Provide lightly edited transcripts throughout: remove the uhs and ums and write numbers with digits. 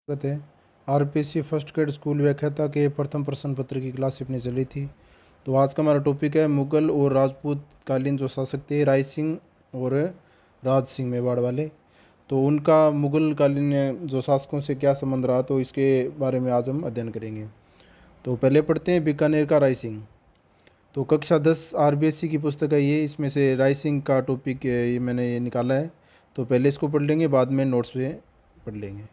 स्वागत है। RPC first grade school व्याख्याता के प्रथम प्रश्न पत्र की क्लास अपनी चली थी। तो आज का हमारा टॉपिक है मुगल और राजपूत कालीन जो शासक थे राय सिंह और राज सिंह मेवाड़ वाले। तो उनका मुगल कालीन जो शासकों से क्या संबंध रहा, तो इसके बारे में आज हम अध्ययन करेंगे। तो पहले पढ़ते हैं बीकानेर का राय सिंह। तो कक्षा 10 आरबीएससी की पुस्तक है ये, इसमें से राय सिंह का टॉपिक ये मैंने ये निकाला है। तो पहले इसको पढ़ लेंगे, बाद में नोट्स पे पढ़ लेंगे।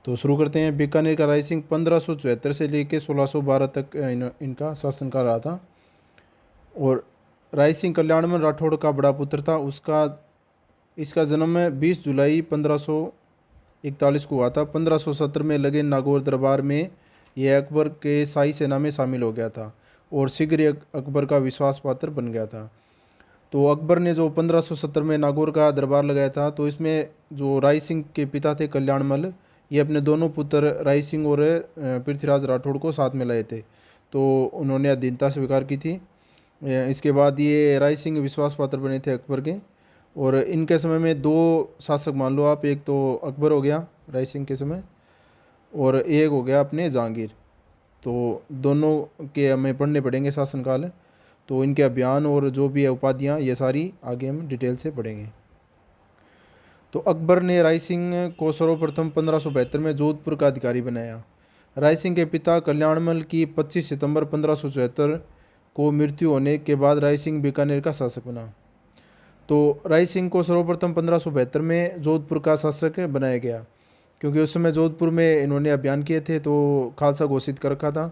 तो शुरू करते हैं। बीकानेर का राय सिंह 1574 से लेकर 1612 तक इनका शासनकाल रहा था। और राय सिंह कल्याणमल राठौड़ का बड़ा पुत्र था। इसका जन्म 20 जुलाई 1541 को हुआ था। 1570 में लगे नागौर दरबार में यह अकबर के शाही सेना में शामिल हो गया था और शीघ्र ही अकबर का विश्वास पात्र बन गया था। तो अकबर ने जो 1570 में नागौर का दरबार लगाया था, तो इसमें जो राय सिंह के पिता थे कल्याणमल, ये अपने दोनों पुत्र राय सिंह और पृथ्वीराज राठौड़ को साथ में लाए थे। तो उन्होंने अधीनता स्वीकार की थी। इसके बाद ये राय सिंह विश्वास पात्र बने थे अकबर के। और इनके समय में दो शासक मान लो आप, एक तो अकबर हो गया राय सिंह के समय, और एक हो गया अपने जहांगीर। तो दोनों के हमें पढ़ने पड़ेंगे शासनकाल। तो इनके अभियान और जो भी है उपाधियाँ, ये सारी आगे हम डिटेल से पढ़ेंगे। तो अकबर ने राय सिंह को सर्वप्रथम 1572 में जोधपुर का अधिकारी बनाया। राय सिंह के पिता कल्याणमल की 25 सितंबर 1574 को मृत्यु होने के बाद राय सिंह बीकानेर का शासक बना। तो राय सिंह को सर्वप्रथम 1572 में जोधपुर का शासक बनाया गया, क्योंकि उस समय जोधपुर में इन्होंने अभियान किए थे, तो खालसा घोषित कर रखा था।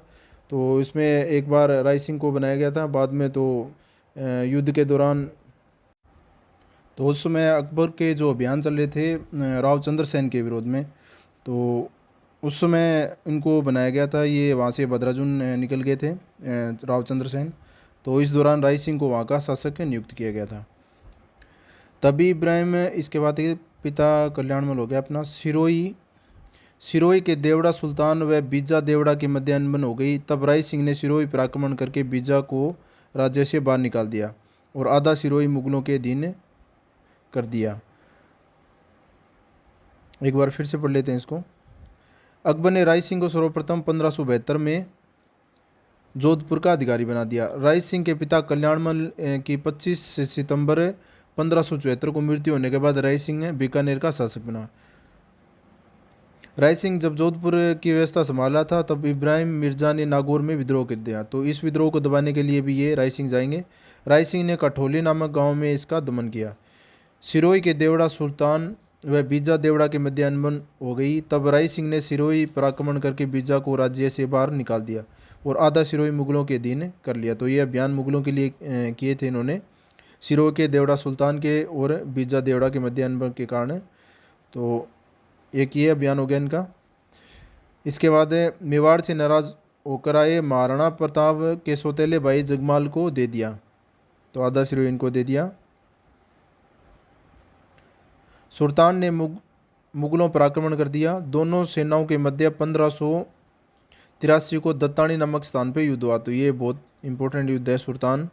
तो इसमें एक बार राय सिंह को बनाया गया था, बाद में तो युद्ध के दौरान, तो उस समय अकबर के जो अभियान चल रहे थे रावचंद्र सेन के विरोध में, तो उस समय इनको बनाया गया था। ये वहाँ से भद्राजुन निकल गए थे रावचंद्र सेन। तो इस दौरान राय सिंह को वहाँ का शासक नियुक्त किया गया था। तभी इब्राहिम, इसके बाद के पिता कल्याणमल हो गया अपना, सिरोही के देवड़ा सुल्तान व बीजा देवड़ा की मध्य अनबन हो गई। तब राय सिंह ने सिरोही पर आक्रमण करके बीजा को राज्य से बाहर निकाल दिया और आधा सिरोही मुगलों के अधीन कर दिया। एक बार फिर से पढ़ लेते हैं इसको। अकबर ने राय सिंह को सर्वप्रथम 1572 में जोधपुर का अधिकारी बना दिया। राय सिंह के पिता कल्याणमल की 25 सितंबर 1574 को मृत्यु होने के बाद राय सिंह ने बीकानेर का शासक बना। राय सिंह जब जोधपुर की व्यवस्था संभाला था, तब इब्राहिम मिर्जा ने नागौर में विद्रोह कर दिया। तो इस विद्रोह को दबाने के लिए भी ये राय सिंह जाएंगे। राय सिंह ने कठोली नामक गांव में इसका दमन किया। सिरोही के देवड़ा सुल्तान व बीजा देवड़ा के मध्य अनबन हो गई। तब राय सिंह ने सिरोही पर आक्रमण करके बीजा को राज्य से बाहर निकाल दिया और आधा सिरोही मुगलों के अधीन कर लिया। तो ये अभियान मुगलों के लिए किए थे इन्होंने, सिरोही के देवड़ा सुल्तान के और बीजा देवड़ा के मध्य अनबन के कारण। तो एक ये अभियान हो गया इनका। इसके बाद मेवाड़ से नाराज होकर आए महाराणा प्रताप के सौतेले भाई जगमाल को दे दिया। तो आधा सिरोही इनको दे दिया। सुल्तान ने मुगलों पर आक्रमण कर दिया। दोनों सेनाओं के मध्य 1583 को दत्तानी नामक स्थान पर युद्ध हुआ। तो ये बहुत इंपॉर्टेंट युद्ध है, सुल्तान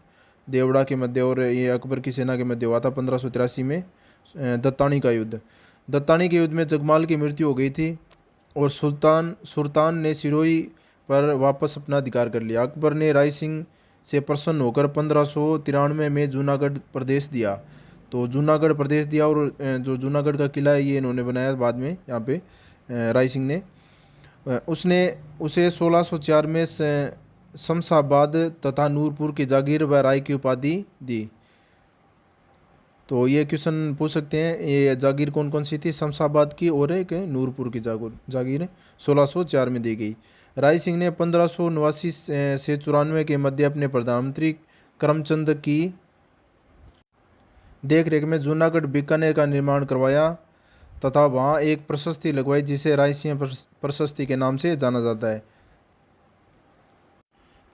देवड़ा के मध्य और ये अकबर की सेना के मध्य हुआ था 1583 में, दत्तानी का युद्ध। दत्तानी के युद्ध में जगमाल की मृत्यु हो गई थी और सुल्तान ने सिरोही पर वापस अपना अधिकार कर लिया। अकबर ने राय सिंह से प्रसन्न होकर 1593 में जूनागढ़ प्रदेश दिया। तो जूनागढ़ प्रदेश दिया और जो जूनागढ़ का किला है ये इन्होंने बनाया बाद में यहाँ पे राय सिंह ने। उसने उसे 1604 में शमशाबाद तथा नूरपुर की जागीर व राय की उपाधि दी। तो ये क्वेश्चन पूछ सकते हैं, ये जागीर कौन कौन सी थी? शमशाबाद की और एक नूरपुर की जागीर 1604 में दी गई। राय सिंह ने 1589 से 94 के मध्य अपने प्रधानमंत्री करमचंद की देख रेख में जूनागढ़ बीकानेर का निर्माण करवाया तथा वहाँ एक प्रशस्ति लगवाई जिसे राय सिंह प्रशस्ति के नाम से जाना जाता है।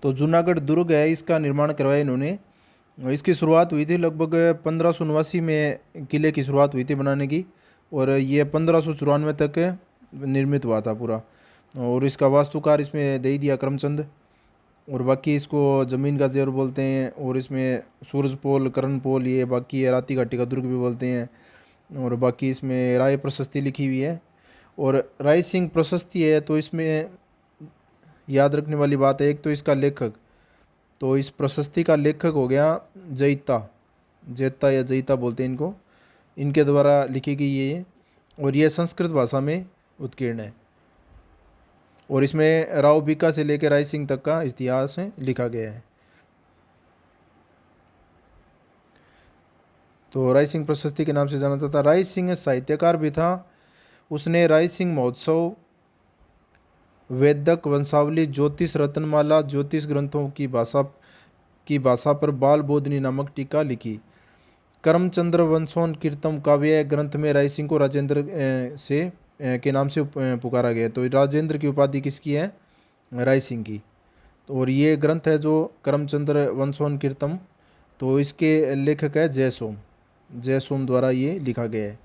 तो जूनागढ़ दुर्ग है, इसका निर्माण करवाया इन्होंने। इसकी शुरुआत हुई थी लगभग 1589 में, किले की शुरुआत हुई थी बनाने की, और ये 1594 तक निर्मित हुआ था पूरा। और इसका वास्तुकार इसमें दे दिया करमचंद। और बाकी इसको ज़मीन का जेवर बोलते हैं, और इसमें सूरज पोल, करण पोल, ये बाकी है राती घाटी का दुर्ग भी बोलते हैं। और बाकी इसमें राय प्रशस्ति लिखी हुई है। और राय सिंह प्रशस्ति है तो इसमें याद रखने वाली बात है, एक तो इसका लेखक, तो इस प्रशस्ति का लेखक हो गया जयिता, जैता या जयिता बोलते हैं इनको, इनके द्वारा लिखी गई है ये, और ये संस्कृत भाषा में उत्कीर्ण है। और इसमें राव बीका से लेकर राय सिंह तक का इतिहास लिखा गया है। तो राय सिंह प्रशस्ति के नाम से जाना जाता। राय सिंह साहित्यकार भी था। उसने राय सिंह महोत्सव, वेदक वंशावली, ज्योतिष रत्नमाला, ज्योतिष ग्रंथों की भाषा पर बाल बोधनी नामक टीका लिखी। करमचंद्र वंशोन कीर्तम काव्य ग्रंथ में राय सिंह को राजेंद्र के नाम से पुकारा गया। तो राजेंद्र की उपाधि किसकी है? राय सिंह की। तो और ये ग्रंथ है जो करमचंद्र वंशोन कीर्तम, तो इसके लेखक है जयसोम, जयसोम द्वारा ये लिखा गया है।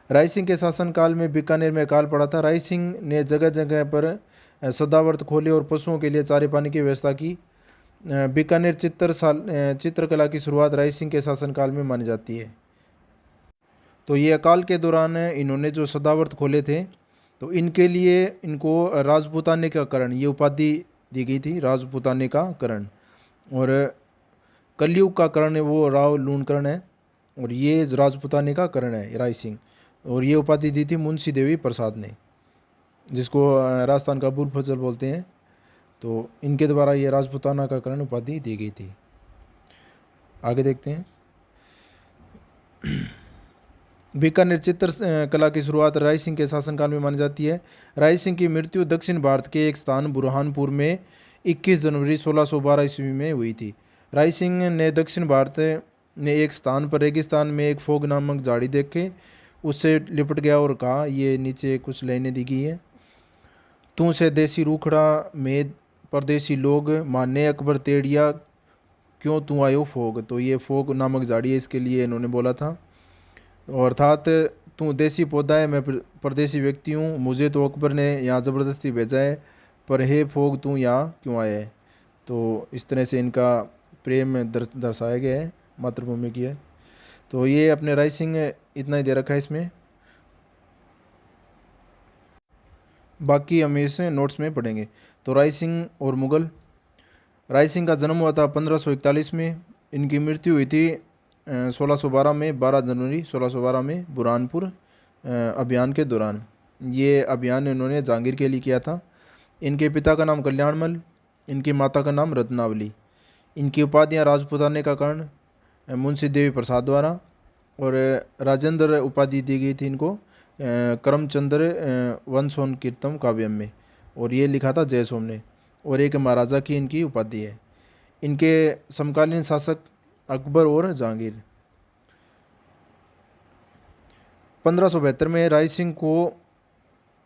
राय सिंह के शासनकाल में बीकानेर में अकाल पड़ा था। राय सिंह ने जगह जगह पर सदावर्त खोले और पशुओं के लिए चारे पानी की व्यवस्था की। बीकानेर चित्रकला की शुरुआत राय सिंह के शासनकाल में मानी जाती है। तो ये अकाल के दौरान इन्होंने जो सदावर्त खोले थे, तो इनके लिए इनको राजपूताने का करण, ये उपाधि दी गई थी, राजपूताने का करण। और कलयुग का करण है वो राव लूणकरण है, और ये राजपूताने का करण है राय सिंह। और ये उपाधि दी थी मुंशी देवी प्रसाद ने, जिसको राजस्थान का बुर फजल बोलते हैं। तो इनके द्वारा ये राजपूताना का करण उपाधि दी गई थी। आगे देखते हैं। बीकानेर चित्र कला की शुरुआत राय सिंह के शासनकाल में मानी जाती है। राय सिंह की मृत्यु दक्षिण भारत के एक स्थान बुरहानपुर में 21 जनवरी 1612 ईस्वी में हुई थी। राय सिंह ने दक्षिण भारत में एक स्थान पर रेगिस्तान में एक फोग नामक झाड़ी देखे, उससे लिपट गया और कहा, ये नीचे कुछ लाइनें दी गई है। तू से देसी रूखड़ा में परदेसी लोग माने अकबर तेड़िया, क्यों तू आयो फोग। तो ये फोग नामक झाड़ी है, इसके लिए इन्होंने बोला था। और अर्थात तू देसी पौधा है, मैं परदेसी व्यक्ति हूँ, मुझे तो अकबर ने यहाँ ज़बरदस्ती भेजा है, पर हे फोग तू यहाँ क्यों आया है। तो इस तरह से इनका प्रेम दर्शाया गया है, मातृभूमि की है। तो ये अपने राय सिंह इतना ही दे रखा है इसमें, बाकी हम इसे नोट्स में पढ़ेंगे। तो राय सिंह और मुग़ल। राय सिंह का जन्म हुआ था 1541 में। इनकी मृत्यु हुई थी 1612 में, 12 जनवरी 1612 में बुरहानपुर अभियान के दौरान। ये अभियान इन्होंने जहांगीर के लिए किया था। इनके पिता का नाम कल्याणमल, इनकी माता का नाम रत्नावली। इनकी उपाधियाँ राजपूताने का कर्ण, मुंशी देवी प्रसाद द्वारा, और राजेंद्र उपाधि दी गई थी इनको करमचंद्र वंशोन कीर्तम काव्यम में, और ये लिखा था जयसोम ने। और एक महाराजा की इनकी उपाधि है। इनके समकालीन शासक अकबर और जहांगीर। 1572 में राय सिंह को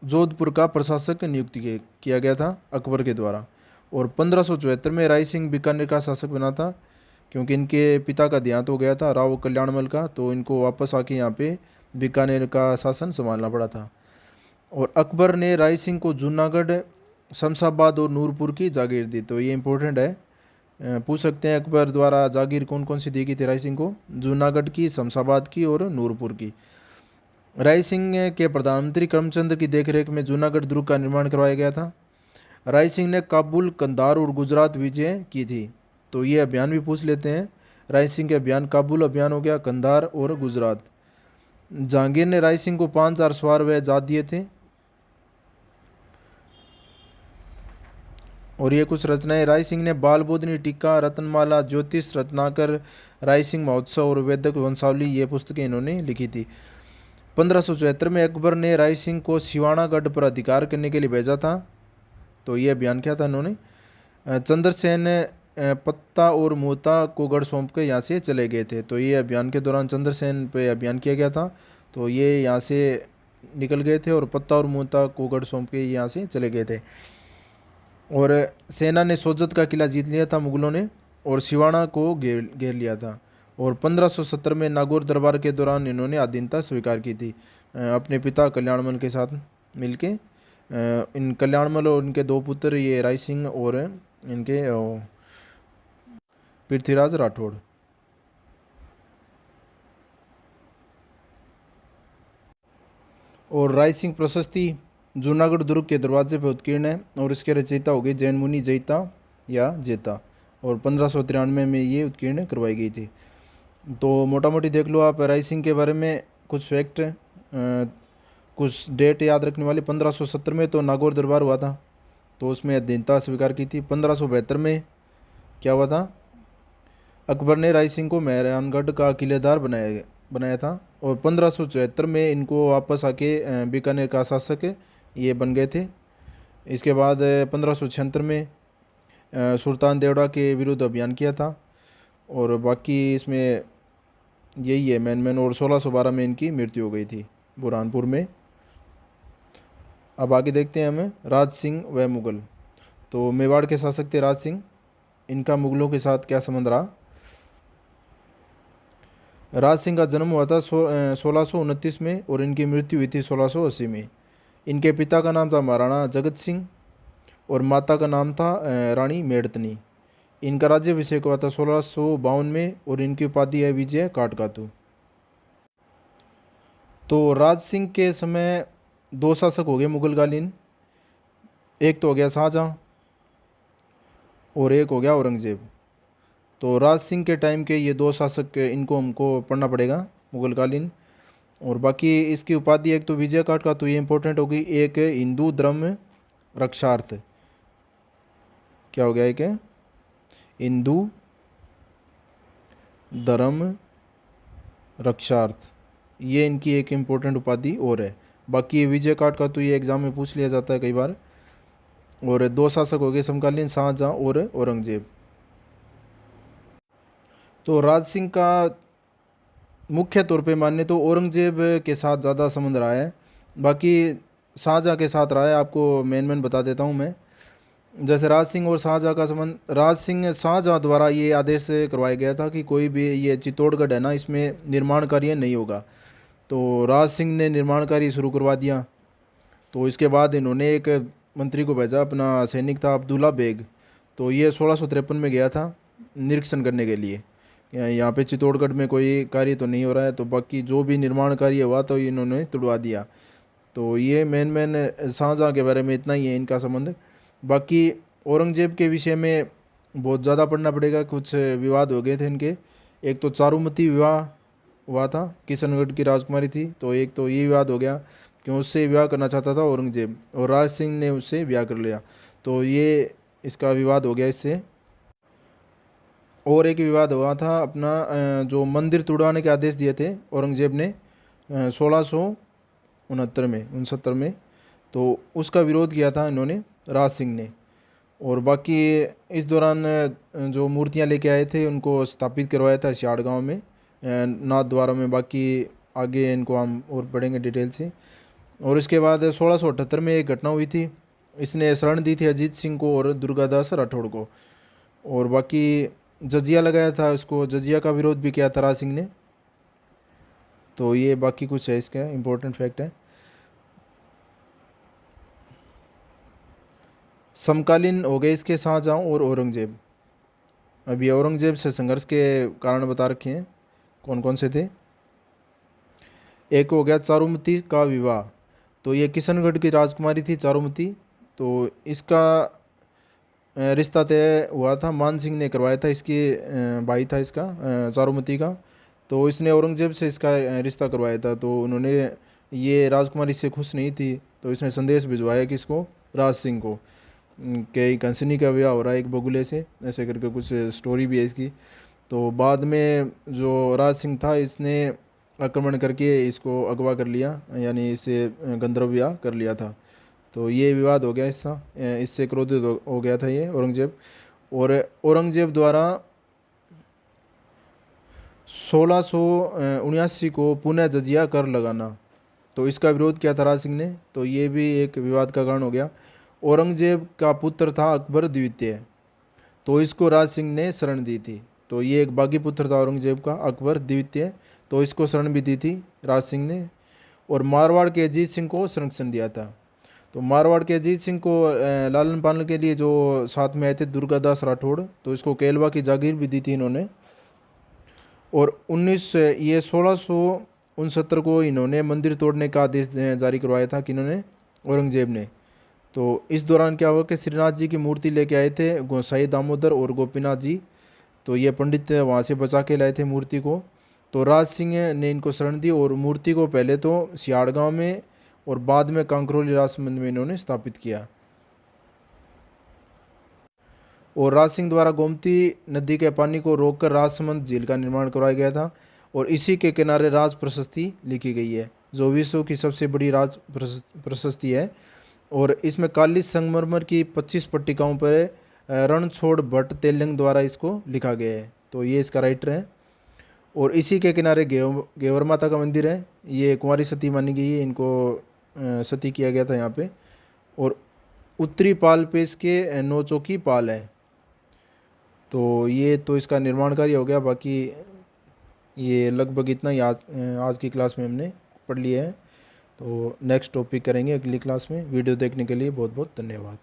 जोधपुर का प्रशासक नियुक्त किया गया था अकबर के द्वारा। और 1574 में राय सिंह बीकानेर का शासक बना था, क्योंकि इनके पिता का देहांत हो गया था राव कल्याणमल का, तो इनको वापस आके यहाँ पे बीकानेर का शासन संभालना पड़ा था। और अकबर ने राय सिंह को जूनागढ़, शमशाबाद और नूरपुर की जागीर दी। तो ये इंपॉर्टेंट है, पूछ सकते हैं अकबर द्वारा जागीर कौन कौन सी दी गई थी राय सिंह को? जूनागढ़ की, शमशाबाद की और नूरपुर की। राय सिंह के प्रधानमंत्री करमचंद की देखरेख में जूनागढ़ दुर्ग का निर्माण करवाया गया था। राय सिंह ने काबुल, कंधार और गुजरात विजय की थी। तो ये अभियान भी पूछ लेते हैं। राय सिंह के अभियान, काबुल अभियान हो गया, कंधार और गुजरात। जहांगीर ने राय सिंह को 5000 सवार व जात दिए थे। और ये कुछ रचनाएं, राय सिंह ने बाल बोधनी टीका, रत्नमाला, ज्योतिष रत्नाकर, राय सिंह महोत्सव और वेदक वंशावली, ये पुस्तकें इन्होंने लिखी थी। 1574 में अकबर ने राय सिंह को सिवानागढ़ पर अधिकार करने के लिए भेजा था। तो ये अभियान किया था इन्होंने। चंद्रसेन पत्ता और मोता को गढ़ सौंप के यहाँ से चले गए थे। तो ये अभियान के दौरान चंद्रसेन पे अभियान किया गया था, तो ये यहाँ से निकल गए थे, और पत्ता और मोता को गढ़ सौंप के यहाँ से चले गए थे। और सेना ने सोजत का किला जीत लिया था मुगलों ने, और सिवाना को घेर लिया था। और 1570 में नागौर दरबार के दौरान इन्होंने अधीनता स्वीकार की थी अपने पिता कल्याणमल के साथ मिलके। इन कल्याणमल और इनके दो पुत्र, ये राय सिंह और इनके पृथ्वीराज राठौड़। और राय सिंह प्रशस्ति जूनागढ़ दुर्ग के दरवाजे पर उत्कीर्ण है और इसके रचयिता हो गए जैन मुनि जैता या जेता, और 1593 में ये उत्कीर्ण करवाई गई थी। तो मोटा मोटी देख लो आप राय सिंह के बारे में कुछ फैक्ट, कुछ डेट याद रखने वाली। 1570 में तो नागौर दरबार हुआ था, तो उसमें अधीनता स्वीकार की थी। 1572 में क्या हुआ था, अकबर ने राय सिंह को मेहरानगढ़ का किलेदार बनाया था। और 1574 में इनको वापस आके बीकानेर का शासक ये बन गए थे। इसके बाद 1576 में सुल्तान देवड़ा के विरुद्ध अभियान किया था। और बाकी इसमें यही है मेन। और 1612 में इनकी मृत्यु हो गई थी बुरहानपुर में। अब आगे देखते हैं हमें राज सिंह व मुग़ल। तो मेवाड़ के शासक थे राज सिंह, इनका मुग़लों के साथ क्या संबंध रहा। राज सिंह का जन्म हुआ था 1629 में और इनकी मृत्यु हुई थी 1680 में। इनके पिता का नाम था महाराणा जगत सिंह और माता का नाम था रानी मेड़तनी। इनका राज्याभिषेक हुआ था 1652 में और इनकी उपाधि है विजय काटकातु। तो राज सिंह के समय दो शासक हो गए मुगलकालीन, एक तो हो गया शाहजहाँ और एक हो गया औरंगजेब। तो राज सिंह के टाइम के ये दो शासक इनको हमको पढ़ना पड़ेगा मुगलकालीन। और बाकी इसकी उपाधि एक तो विजय काट का, तो ये इंपॉर्टेंट होगी। एक हिंदू धर्म रक्षार्थ, क्या हो गया, एक है हिंदू धर्म रक्षार्थ, ये इनकी एक इम्पोर्टेंट उपाधि और है। बाकी ये विजय काट का तो ये एग्जाम में पूछ लिया जाता है कई बार। और दो शासक हो गए समकालीन, शाहजहाँ और औरंगजेब। तो राज सिंह का मुख्य तौर पे माने तो औरंगजेब के साथ ज़्यादा संबंध रहा है, बाकी शाहजहाँ के साथ रहा है। आपको मेन बता देता हूँ मैं। जैसे राज सिंह और शाहजहाँ का संबंध, राज सिंह शाहजहाँ द्वारा ये आदेश करवाया गया था कि कोई भी ये चित्तौड़गढ़ है ना, इसमें निर्माण कार्य नहीं होगा। तो राज सिंह ने निर्माण कार्य शुरू करवा दिया। तो इसके बाद इन्होंने एक मंत्री को भेजा, अपना सैनिक था अब्दुल्ला बेग। तो ये 1653 में गया था निरीक्षण करने के लिए, यहाँ पे चित्तौड़गढ़ में कोई कार्य तो नहीं हो रहा है। तो बाकी जो भी निर्माण कार्य हुआ तो इन्होंने तुड़वा दिया। तो ये मेन शाहजहाँ के बारे में इतना ही है इनका संबंध। बाकी औरंगजेब के विषय में बहुत ज़्यादा पढ़ना पड़ेगा, कुछ विवाद हो गए थे इनके। एक तो चारुमती विवाह हुआ था, किशनगढ़ की राजकुमारी थी, तो एक तो ये विवाद हो गया क्यों उससे विवाह करना चाहता था औरंगजेब, और राज सिंह ने उससे विवाह कर लिया, तो ये इसका विवाद हो गया इससे। और एक विवाद हुआ था अपना जो मंदिर तुड़वाने के आदेश दिए थे औरंगजेब ने 1669 में, तो उसका विरोध किया था इन्होंने, राज सिंह ने। और बाकी इस दौरान जो मूर्तियां लेके आए थे उनको स्थापित करवाया था सियाड़ गांव में नाथ द्वारा में। बाकी आगे इनको हम और पढ़ेंगे डिटेल से। और इसके बाद 1678 में एक घटना हुई थी, इसने शरण दी थी अजीत सिंह को और दुर्गादास राठौड़ को। और बाकी जजिया लगाया था उसको, जजिया का विरोध भी किया था राज सिंह ने। तो ये बाकी कुछ है इसका इम्पोर्टेंट फैक्ट है। समकालीन हो गए इसके शाहजहाँ और औरंगजेब। अभी औरंगजेब से संघर्ष के कारण बता रखे हैं कौन कौन से थे। एक हो गया चारुमती का विवाह, तो ये किशनगढ़ की राजकुमारी थी चारुमती। तो इसका रिश्ता तय हुआ था, मान सिंह ने करवाया था, इसके भाई था इसका चारुमती का। तो इसने औरंगजेब से इसका रिश्ता करवाया था। तो उन्होंने, ये राजकुमारी से खुश नहीं थी, तो इसने संदेश भिजवाया किसको, राज सिंह को, कि कंसनी का विवाह हो रहा है एक बगुले से, ऐसे करके कुछ स्टोरी भी है इसकी। तो बाद में जो राज सिंह था इसने आक्रमण करके इसको अगवा कर लिया, यानी इसे गंधर्व विवाह कर लिया था। तो ये विवाद हो गया इससे क्रोधित हो गया था ये औरंगजेब। और औरंगजेब द्वारा 1679 को पुनः जजिया कर लगाना, तो इसका विरोध किया था राज सिंह ने। तो ये भी एक विवाद का कारण हो गया। औरंगजेब का पुत्र था अकबर द्वितीय, तो इसको राज सिंह ने शरण दी थी। तो ये एक बागी पुत्र था औरंगजेब का, अकबर द्वितीय, तो इसको शरण भी दी थी राज सिंह ने। और मारवाड़ के अजीत सिंह को संरक्षण दिया था। तो मारवाड़ के अजीत सिंह को लालन पालन के लिए जो साथ में आए थे दुर्गादास राठौड़, तो इसको केलवा की जागीर भी दी थी इन्होंने। और 16 1969 को इन्होंने मंदिर तोड़ने का आदेश जारी करवाया था, कि इन्होंने औरंगजेब ने। तो इस दौरान क्या हुआ कि श्रीनाथ जी की मूर्ति लेके आए थे गोसाई दामोदर और गोपीनाथ जी। तो ये पंडित वहाँ से बचा के लाए थे मूर्ति को। तो राज सिंह ने इनको शरण दी और मूर्ति को पहले तो सियाड़गांव में और बाद में कांकरोली राजसमंद में इन्होंने स्थापित किया। और राज सिंह द्वारा गोमती नदी के पानी को रोककर राजसमंद झील का निर्माण करवाया गया था। और इसी के किनारे राज प्रशस्ति लिखी गई है, जो विश्व की सबसे बड़ी राज प्रशस्ति है। और इसमें काली संगमरमर की 25 पट्टिकाओं पर रणछोड़ भट्ट तेलंग द्वारा इसको लिखा गया है। तो ये इसका राइटर है। और इसी के किनारे गेवर माता का मंदिर है। ये कुंवारी सती मानी गई है, इनको सती किया गया था यहाँ पे। और उत्तरी पाल पे इसके 9 चौकी पाल है। तो ये तो इसका निर्माण कार्य हो गया। बाकी ये लगभग इतना ही आज की क्लास में हमने पढ़ लिया है। तो नेक्स्ट टॉपिक करेंगे अगली क्लास में। वीडियो देखने के लिए बहुत बहुत धन्यवाद।